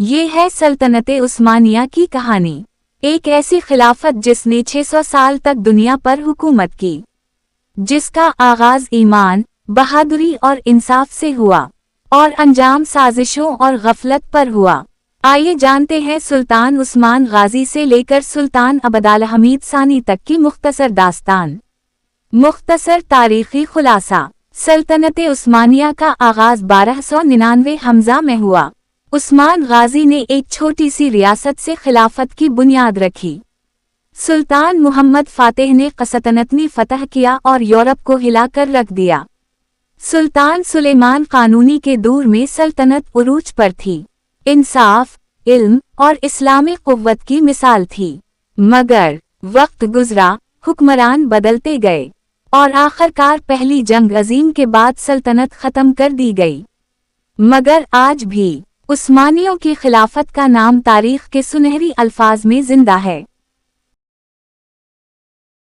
یہ ہے سلطنت عثمانیہ کی کہانی، ایک ایسی خلافت جس نے 600 سال تک دنیا پر حکومت کی، جس کا آغاز ایمان، بہادری اور انصاف سے ہوا، اور انجام سازشوں اور غفلت پر ہوا۔ آئیے جانتے ہیں سلطان عثمان غازی سے لے کر سلطان عبدالحمید ثانی تک کی مختصر داستان۔ مختصر تاریخی خلاصہ: سلطنت عثمانیہ کا آغاز 1299 ء میں ہوا۔ عثمان غازی نے ایک چھوٹی سی ریاست سے خلافت کی بنیاد رکھی۔ سلطان محمد فاتح نے قسطنطنی فتح کیا اور یورپ کو ہلا کر رکھ دیا۔ سلطان سلیمان قانونی کے دور میں سلطنت عروج پر تھی، انصاف، علم اور اسلامی قوت کی مثال تھی۔ مگر وقت گزرا، حکمران بدلتے گئے، اور آخرکار پہلی جنگ عظیم کے بعد سلطنت ختم کر دی گئی۔ مگر آج بھی عثمانیوں کی خلافت کا نام تاریخ کے سنہری الفاظ میں زندہ ہے۔